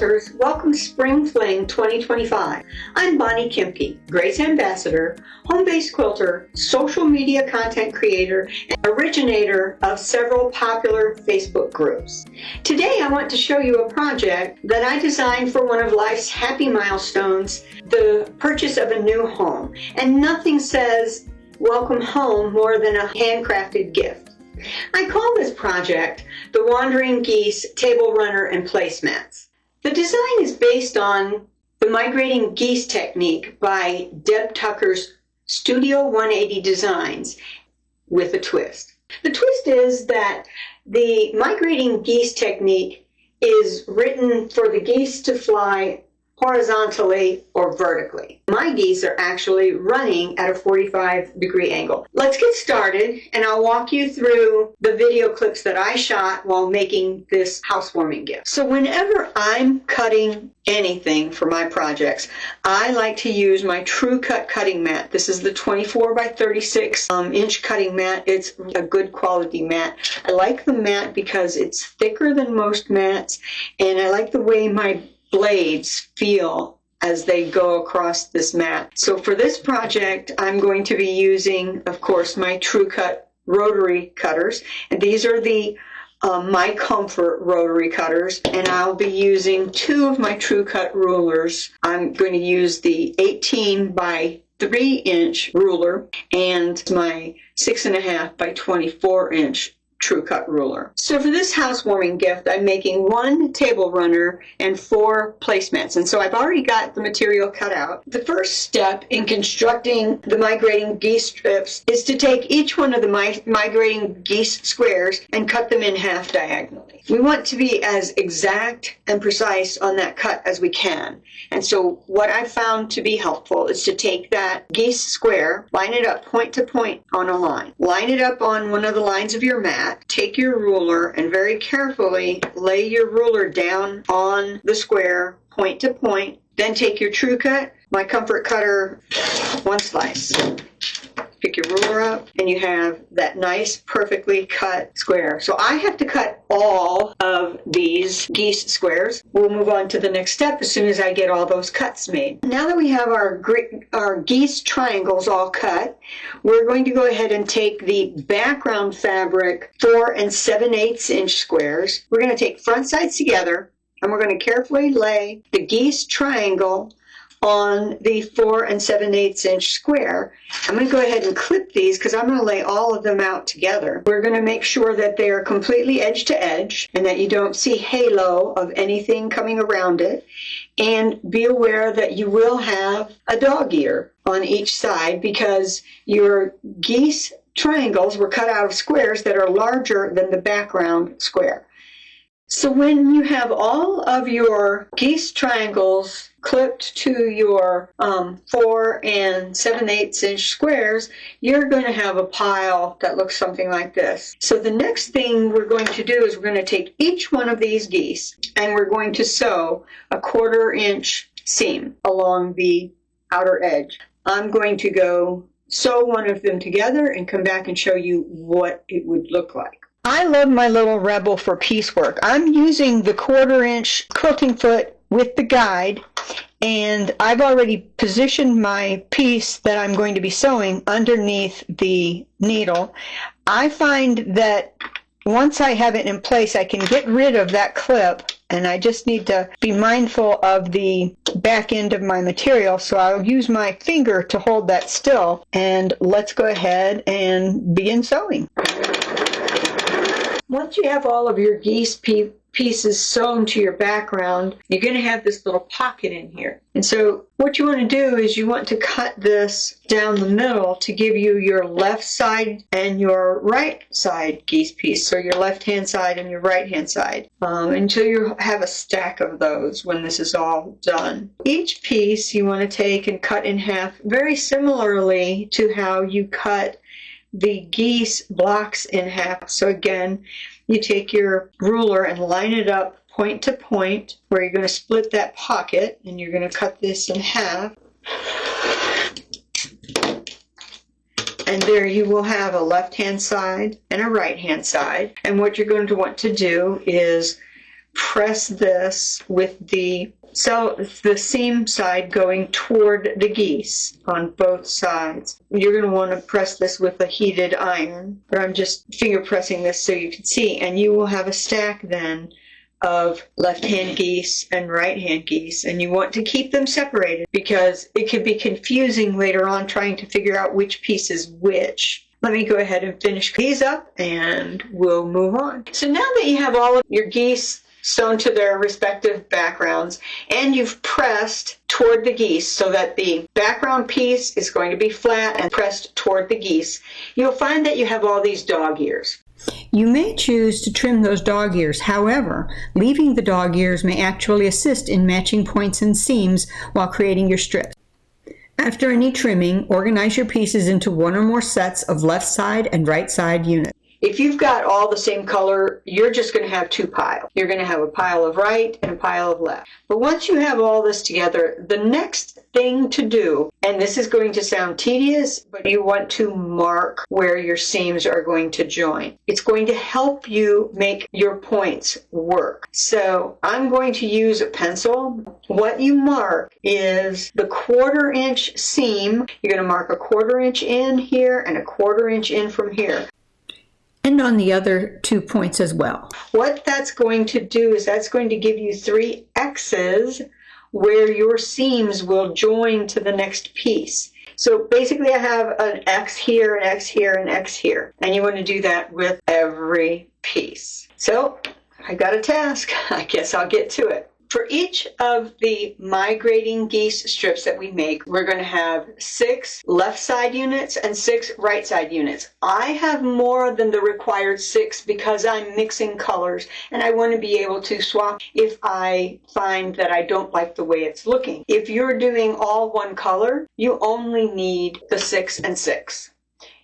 quilters, welcome to Spring Fling 2025. I'm Bonnie Kempke, Grace Ambassador, home-based quilter, social media content creator, and originator of several popular Facebook groups. Today I want to show you a project that I designed for one of life's happy milestones, the purchase of a new home. And nothing says welcome home more than a handcrafted gift. I call this project the Wandering Geese Table Runner and Placemats. The design is based on the migrating geese technique by Deb Tucker's Studio 180 Designs with a twist. The twist is that the migrating geese technique is written for the geese to fly horizontally or vertically. My geese are actually running at a 45-degree angle. Let's get started, and I'll walk you through the video clips that I shot while making this housewarming gift. So whenever I'm cutting anything for my projects, I like to use my True Cut cutting mat. This is the 24 by 36 inch cutting mat. It's a good quality mat. I like the mat because it's thicker than most mats, and I like the way my blades feel as they go across this mat. So for this project, I'm going to be using, of course, my True Cut rotary cutters. And these are the My Comfort rotary cutters. And I'll be using two of my True Cut rulers. I'm going to use the 18 by 3 inch ruler and my 6.5 by 24 inch True Cut ruler. So for this housewarming gift, I'm making 1 table runner and 4 placemats. And so I've already got the material cut out. The first step in constructing the migrating geese strips is to take each one of the migrating geese squares and cut them in half diagonally. We want to be as exact and precise on that cut as we can. And so what I found to be helpful is to take that geese square, line it up point to point on a line. Line it up on one of the lines of your mat. Take your ruler and very carefully lay your ruler down on the square, point to point. Then take your True Cut, My Comfort cutter, 1 slice. Pick your ruler up, and you have that nice, perfectly cut square. So I have to cut all of these geese squares. We'll move on to the next step as soon as I get all those cuts made. Now that we have our geese triangles all cut, we're going to go ahead and take the background fabric 4 7/8 inch squares. We're going to take front sides together, and we're going to carefully lay the geese triangle on the 4 7/8 inch square. I'm going to go ahead and clip these because I'm going to lay all of them out together. We're going to make sure that they are completely edge to edge and that you don't see halo of anything coming around it. And be aware that you will have a dog ear on each side because your geese triangles were cut out of squares that are larger than the background square. So when you have all of your geese triangles clipped to your 4 7/8 inch squares, you're going to have a pile that looks something like this. So the next thing we're going to do is we're going to take each one of these geese and we're going to sew a 1/4 inch seam along the outer edge. I'm going to go sew one of them together and come back and show you what it would look like. I love my little rebel for piecework. I'm using the 1/4 inch quilting foot with the guide, and I've already positioned my piece that I'm going to be sewing underneath the needle. I find that once I have it in place, I can get rid of that clip, and I just need to be mindful of the back end of my material, so I'll use my finger to hold that still, and let's go ahead and begin sewing. Once you have all of your geese pieces sewn to your background, you're going to have this little pocket in here. And so what you want to do is you want to cut this down the middle to give you your left side and your right side geese piece. So your left hand side and your right hand side until you have a stack of those when this is all done. Each piece you want to take and cut in half very similarly to how you cut the geese blocks in half. So again, you take your ruler and line it up point to point where you're going to split that pocket, and you're going to cut this in half. And there you will have a left hand side and a right hand side. And what you're going to want to do is press this with the seam side going toward the geese on both sides. You're going to want to press this with a heated iron, but I'm just finger pressing this so you can see, and you will have a stack then of left-hand geese and right-hand geese, and you want to keep them separated because it can be confusing later on trying to figure out which piece is which. Let me go ahead and finish these up and we'll move on. So now that you have all of your geese sewn to their respective backgrounds and you've pressed toward the geese so that the background piece is going to be flat and pressed toward the geese, you'll find that you have all these dog ears. You may choose to trim those dog ears. However, leaving the dog ears may actually assist in matching points and seams while creating your strips. After any trimming, organize your pieces into one or more sets of left side and right side units. If you've got all the same color, you're just going to have two piles. You're going to have a pile of right and a pile of left. But once you have all this together, the next thing to do, and this is going to sound tedious, but you want to mark where your seams are going to join. It's going to help you make your points work. So I'm going to use a pencil. What you mark is the 1/4 inch seam. You're going to mark a 1/4 inch in here and a 1/4 inch in from here. And on the other 2 points as well. What that's going to do is that's going to give you 3 X's where your seams will join to the next piece. So basically I have an X here, an X here, an X here. And you want to do that with every piece. So I got a task. I guess I'll get to it. For each of the migrating geese strips that we make, we're going to have 6 left side units and 6 right side units. I have more than the required 6 because I'm mixing colors and I want to be able to swap if I find that I don't like the way it's looking. If you're doing all one color, you only need the 6 and 6.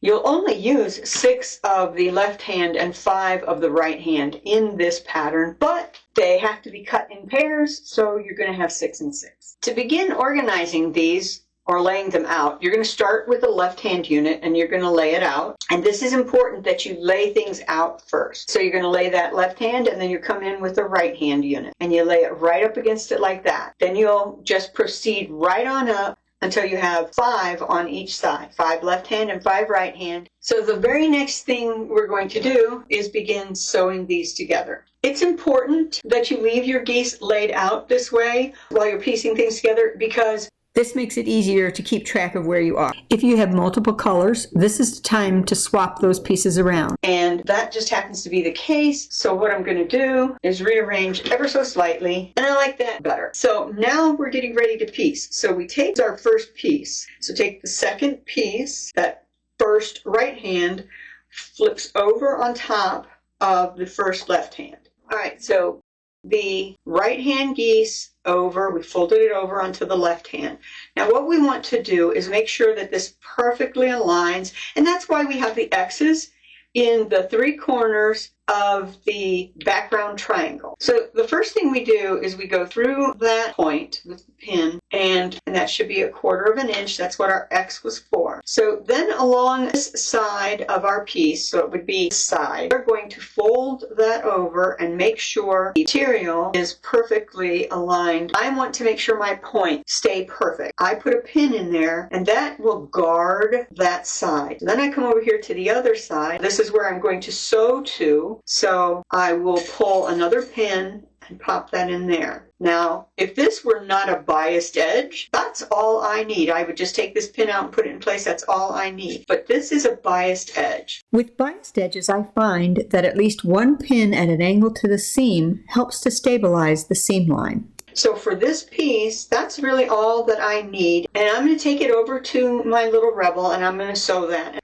You'll only use 6 of the left hand and 5 of the right hand in this pattern, but they have to be cut in pairs, so you're going to have 6 and 6. To begin organizing these or laying them out, you're going to start with the left hand unit and you're going to lay it out. And this is important that you lay things out first. So you're going to lay that left hand and then you come in with the right hand unit and you lay it right up against it like that. Then you'll just proceed right on up until you have 5 on each side, 5 left hand and 5 right hand. So the very next thing we're going to do is begin sewing these together. It's important that you leave your geese laid out this way while you're piecing things together because this makes it easier to keep track of where you are. If you have multiple colors, this is the time to swap those pieces around. And that just happens to be the case. So what I'm going to do is rearrange ever so slightly. And I like that better. So now we're getting ready to piece. So we take our first piece. So take the second piece, that first right hand flips over on top of the first left hand. All right, so the right hand geese over, we folded it over onto the left hand. Now what we want to do is make sure that this perfectly aligns, and that's why we have the X's in the 3 corners of the background triangle. So the first thing we do is we go through that point with the pin, and that should be 1/4 inch. That's what our X was for. So then along this side of our piece, so it would be this side, we're going to fold that over and make sure the material is perfectly aligned. I want to make sure my points stay perfect. I put a pin in there and that will guard that side. Then I come over here to the other side. This is where I'm going to sew to. So I will pull another pin and pop that in there. Now, if this were not a biased edge, that's all I need. I would just take this pin out and put it in place. That's all I need. But this is a biased edge. With biased edges, I find that at least one pin at an angle to the seam helps to stabilize the seam line. So for this piece, that's really all that I need. And I'm going to take it over to my little rebel and I'm going to sew that.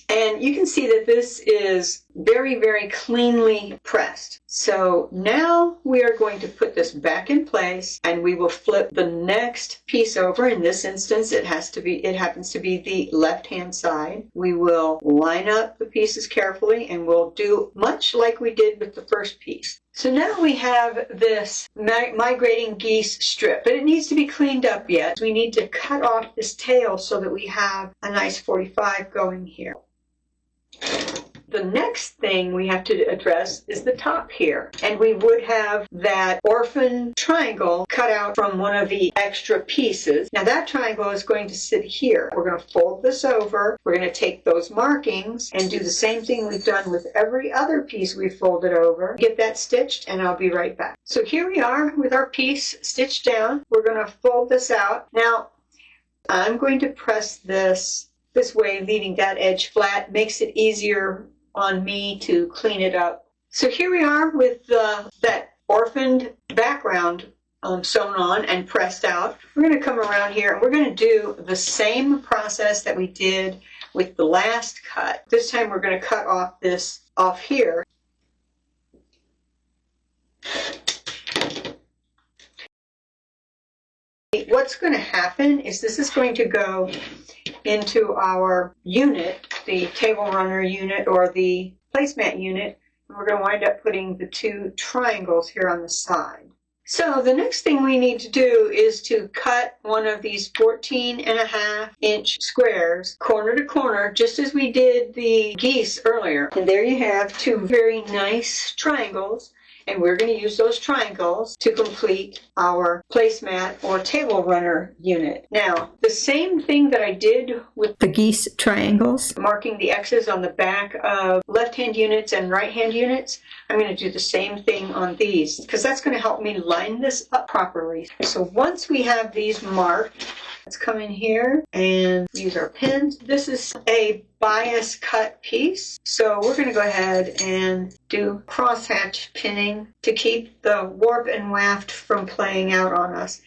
And you can see that this is very, very cleanly pressed. So now we are going to put this back in place and we will flip the next piece over. In this instance, it happens to be the left-hand side. We will line up the pieces carefully and we'll do much like we did with the first piece. So now we have this migrating geese strip, but it needs to be cleaned up yet. We need to cut off this tail so that we have a nice 45 going here. The next thing we have to address is the top here. And we would have that orphan triangle cut out from one of the extra pieces. Now that triangle is going to sit here. We're going to fold this over. We're going to take those markings and do the same thing we've done with every other piece we've folded over. Get that stitched and I'll be right back. So here we are with our piece stitched down. We're going to fold this out. Now I'm going to press this way, leaving that edge flat. Makes it easier on me to clean it up. So here we are with that orphaned background sewn on and pressed out. We're going to come around here and we're going to do the same process that we did with the last cut. This time we're going to cut off this off here. What's going to happen is this is going to go into our unit, the table runner unit or the placemat unit, and we're going to wind up putting the two triangles here on the side. So the next thing we need to do is to cut one of these 14.5-inch squares corner to corner, just as we did the geese earlier. And there you have two very nice triangles. And we're going to use those triangles to complete our placemat or table runner unit. Now, the same thing that I did with The geese triangles. marking the X's on the back of left-hand units and right-hand units, I'm going to do the same thing on these because that's going to help me line this up properly. So once we have these marked, let's come in here and use our pins. This is a bias cut piece, so we're going to go ahead and do crosshatch pinning to keep the warp and waft from playing out on us.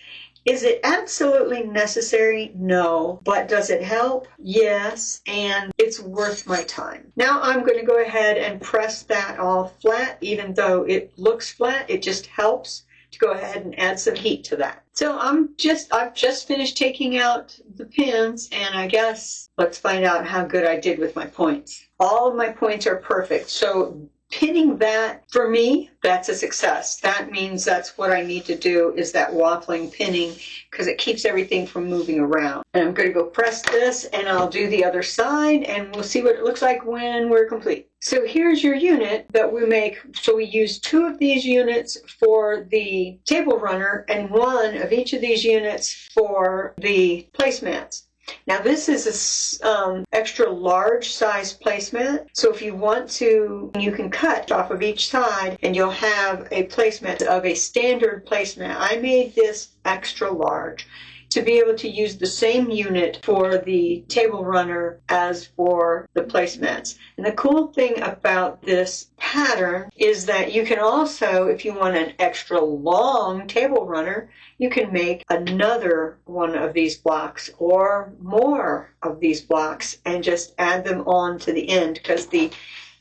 Is it absolutely necessary? No. But does it help? Yes, and it's worth my time. Now I'm going to go ahead and press that all flat. Even though it looks flat, it just helps to go ahead and add some heat to that. So I've just finished taking out the pins, and I guess let's find out how good I did with my points. All of my points are perfect. So pinning that, for me, that's a success. That means that's what I need to do is that waffling pinning because it keeps everything from moving around. And I'm going to go press this and I'll do the other side and we'll see what it looks like when we're complete. So here's your unit that we make. So we use two of these units for the table runner and one of each of these units for the placemats. Now this is a extra large size placemat, so if you want to, you can cut off of each side and you'll have a placemat of a standard placemat. I made this extra large to be able to use the same unit for the table runner as for the placemats. And the cool thing about this pattern is that you can also, if you want an extra long table runner, you can make another one of these blocks or more of these blocks and just add them on to the end because the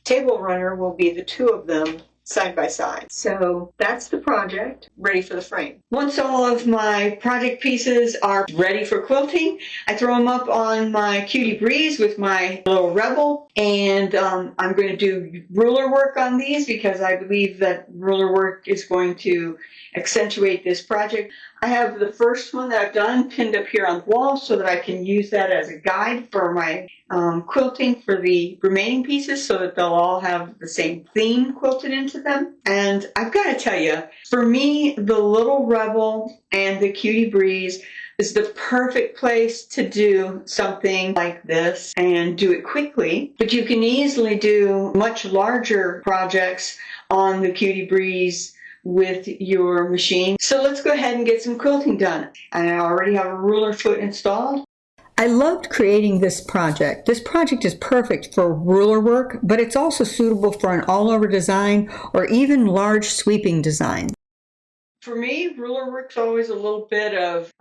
table runner will be the two of them side by side. So that's the project, ready for the frame. Once all of my project pieces are ready for quilting, I throw them up on my Cutie Breeze with my little Rebel, and I'm going to do ruler work on these because I believe that ruler work is going to accentuate this project. I have the first one that I've done pinned up here on the wall so that I can use that as a guide for my quilting for the remaining pieces so that they'll all have the same theme quilted into them. And I've got to tell you, for me, the little Rebel and the Cutie Breeze is the perfect place to do something like this and do it quickly. But you can easily do much larger projects on the Cutie Breeze with your machine. So let's go ahead and get some quilting done. I already have a ruler foot installed. I loved creating this project. This project is perfect for ruler work, but it's also suitable for an all-over design or even large sweeping design. For me, ruler work's always a little bit of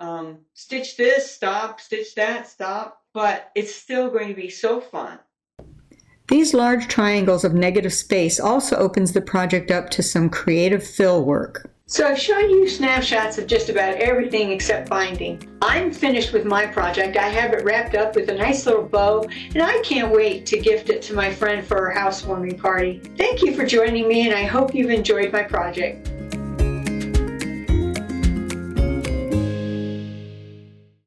stitch this, stop, stitch that, stop, but it's still going to be so fun. These large triangles of negative space also opens the project up to some creative fill work. So I've shown you snapshots of just about everything except binding. I'm finished with my project. I have it wrapped up with a nice little bow, and I can't wait to gift it to my friend for her housewarming party. Thank you for joining me, and I hope you've enjoyed my project.